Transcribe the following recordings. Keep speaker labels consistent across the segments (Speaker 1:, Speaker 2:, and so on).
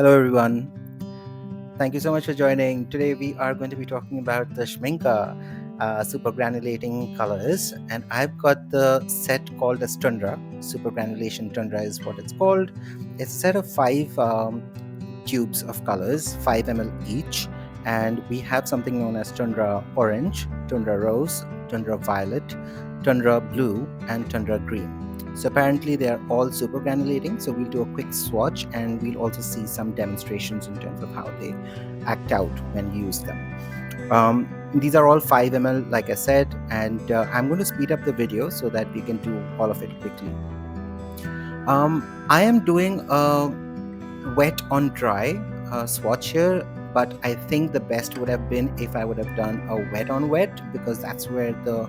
Speaker 1: Hello everyone. Thank you so much for joining. Today we are going to be talking about the Schmincke super granulating colors, and I've got the set called as Tundra. Super granulation Tundra is what it's called. It's a set of five tubes of colors, 5 ml each, and we have something known as Tundra Orange, Tundra Rose, Tundra Violet, Tundra Blue, and Tundra Green. So apparently they are all super granulating. So we'll do a quick swatch and we'll also see some demonstrations in terms of how they act out when you use them. These are all 5 ml, like I said, and I'm going to speed up the video so that we can do all of it quickly. I am doing a wet on dry swatch here, but I think the best would have been if I would have done a wet on wet, because that's where the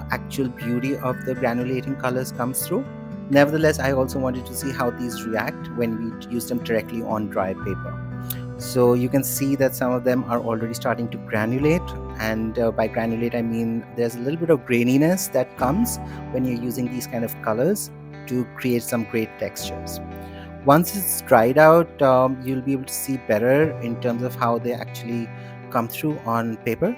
Speaker 1: actual beauty of the granulating colors comes through. Nevertheless, I also wanted to see how these react when we use them directly on dry paper. So you can see that some of them are already starting to granulate, and by granulate I mean there's a little bit of graininess that comes when you're using these kind of colors to create some great textures. Once it's dried out, you'll be able to see better in terms of how they actually come through on paper.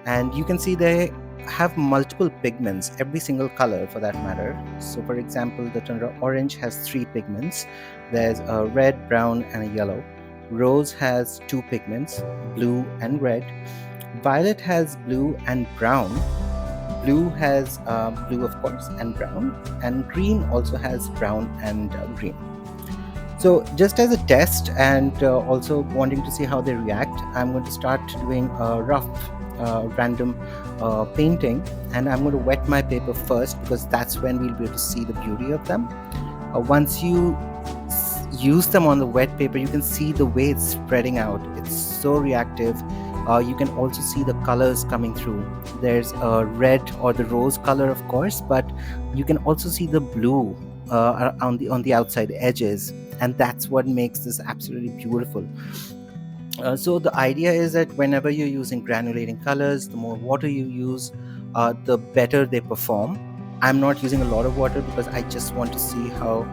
Speaker 1: And you can see they have multiple pigments, every single color for that matter. So for example, the Tundra Orange has 3 pigments. There's a red, brown, and a yellow. Rose has 2 pigments, blue and red. Violet has blue and brown. Blue has blue, of course, and brown. And green also has brown and green. So just as a test and also wanting to see how they react, I'm going to start doing a rough random painting, and I'm going to wet my paper first because that's when we'll be able to see the beauty of them. Once you use them on the wet paper, you can see the way it's spreading out. It's so reactive. You can also see the colors coming through. There's a red or the rose color, of course, but you can also see the blue on the outside edges, and that's what makes this absolutely beautiful. So the idea is that whenever you're using granulating colors, the more water you use, the better they perform. I'm not using a lot of water because I just want to see how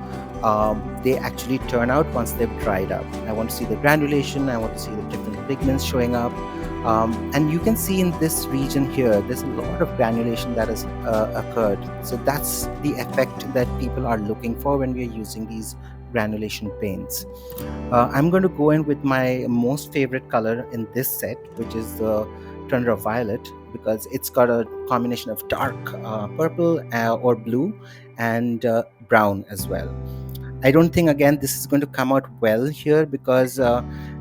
Speaker 1: they actually turn out once they've dried up. I want to see the granulation, I want to see the different pigments showing up. And you can see in this region here, there's a lot of granulation that has occurred. So that's the effect that people are looking for when we're using these granulation paints. I'm going to go in with my most favorite color in this set, which is the Tundra Violet, because it's got a combination of dark purple or blue and brown as well. I don't think again this is going to come out well here because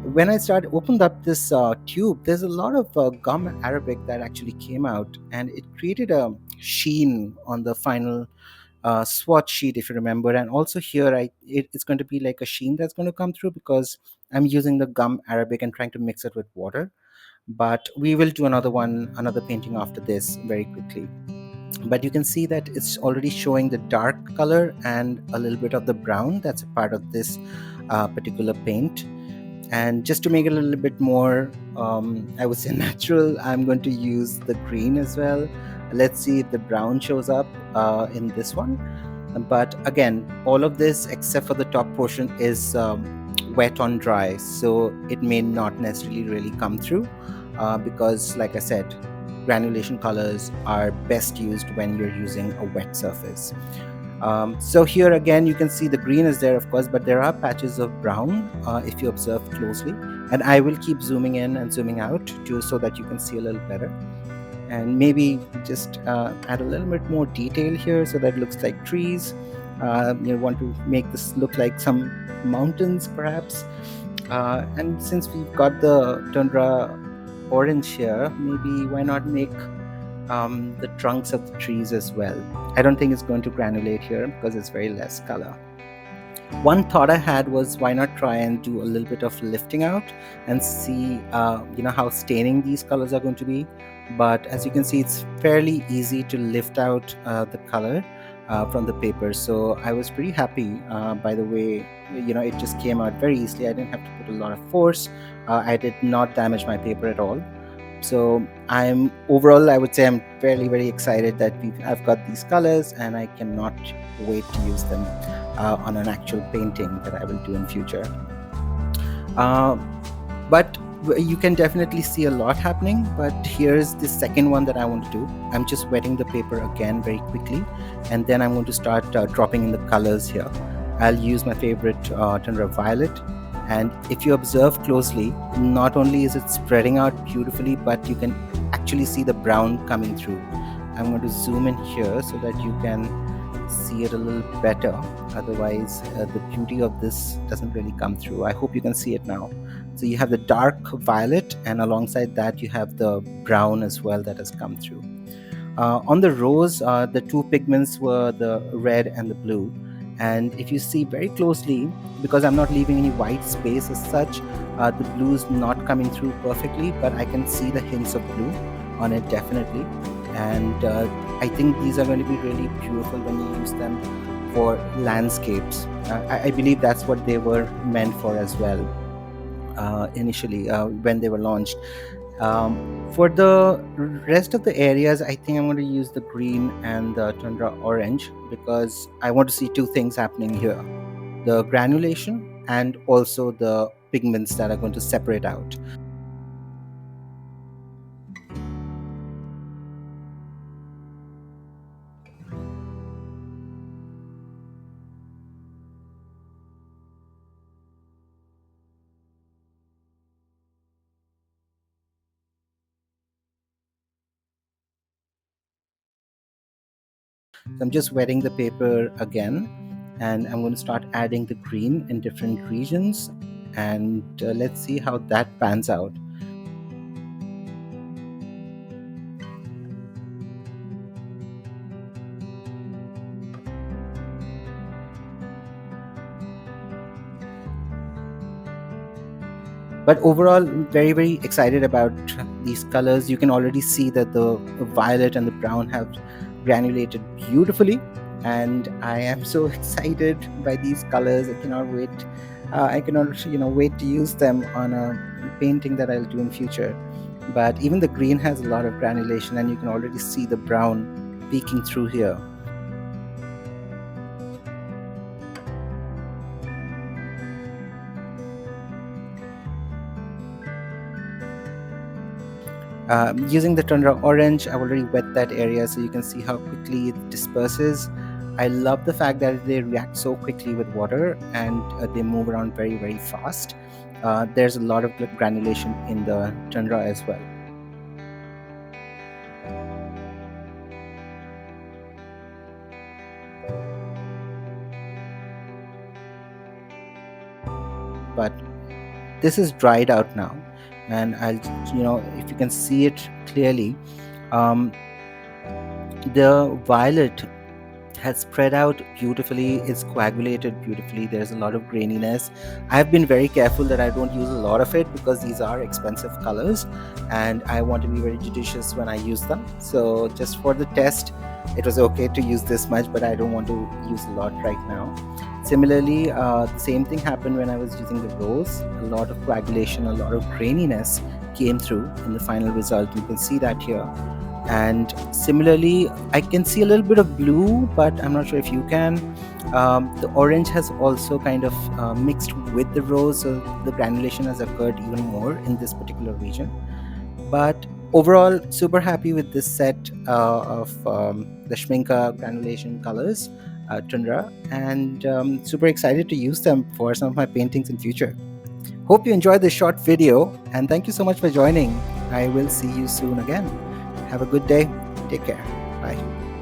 Speaker 1: when I opened up this tube, there's a lot of gum arabic that actually came out, and it created a sheen on the final swatch sheet, if you remember. And also here it's going to be like a sheen that's going to come through because I'm using the gum arabic and trying to mix it with water. But we will do another painting after this very quickly. But you can see that it's already showing the dark color and a little bit of the brown that's a part of this particular paint. And just to make it a little bit more I would say natural, I'm going to use the green as well. Let's see if the brown shows up in this one. But again, all of this except for the top portion is wet on dry, so it may not necessarily really come through because like I said, granulation colors are best used when you're using a wet surface. So here again you can see the green is there, of course, but there are patches of brown if you observe closely, and I will keep zooming in and zooming out so that you can see a little better, and maybe just add a little bit more detail here so that it looks like trees. You want to make this look like some mountains perhaps, and since we've got the Tundra Orange here, maybe why not make the trunks of the trees as well. I don't think it's going to granulate here because it's very less color. One thought I had was, why not try and do a little bit of lifting out and see how staining these colors are going to be. But as you can see, it's fairly easy to lift out the color from the paper. So I was pretty happy by the way it just came out very easily. I didn't have to put a lot of force. I did not damage my paper at all. So I would say I'm very excited that I've got these colors, and I cannot wait to use them on an actual painting that I will do in future. Uh, but you can definitely see a lot happening. But here's the second one that I want to do. I'm just wetting the paper again very quickly, and then I'm going to start dropping in the colors here. I'll use my favorite Tundra Violet, and if you observe closely, not only is it spreading out beautifully, but you can actually see the brown coming through. I'm going to zoom in here so that you can see it a little better. Otherwise, the beauty of this doesn't really come through. I hope you can see it now. So you have the dark violet, and alongside that you have the brown as well that has come through. On the rose, the two pigments were the red and the blue. And if you see very closely, because I'm not leaving any white space as such, the blue is not coming through perfectly, but I can see the hints of blue on it definitely. And I think these are going to be really beautiful when you use them for landscapes. I believe that's what they were meant for as well, initially when they were launched. For the rest of the areas, I think I'm going to use the green and the tundra orange because I want to see two things happening here: the granulation and also the pigments that are going to separate out. So I'm just wetting the paper again, and I'm going to start adding the green in different regions, and let's see how that pans out. But overall, very very excited about these colors. You can already see that the violet and the brown have granulated beautifully, and I am so excited by these colors. I cannot wait. I cannot wait to use them on a painting that I'll do in future. But even the green has a lot of granulation, and you can already see the brown peeking through here. Using the Tundra Orange, I've already wet that area so you can see how quickly it disperses. I love the fact that they react so quickly with water, and they move around very, very fast. There's a lot of granulation in the Tundra as well. But this is dried out now, and if you can see it clearly, um, the violet has spread out beautifully, it's coagulated beautifully, there's a lot of graininess. I've been very careful that I don't use a lot of it because these are expensive colors and I want to be very judicious when I use them. So just for the test, it was okay to use this much, but I don't want to use a lot right now. Similarly, the same thing happened when I was using the rose. A lot of coagulation, a lot of graininess came through in the final result. You can see that here. And similarly, I can see a little bit of blue, but I'm not sure if you can. The orange has also kind of mixed with the rose, so the granulation has occurred even more in this particular region. But overall, super happy with this set of the Schmincke granulation colors, Tundra, and super excited to use them for some of my paintings in future. Hope you enjoyed this short video, and thank you so much for joining. I will see you soon again. Have a good day. Take care. Bye.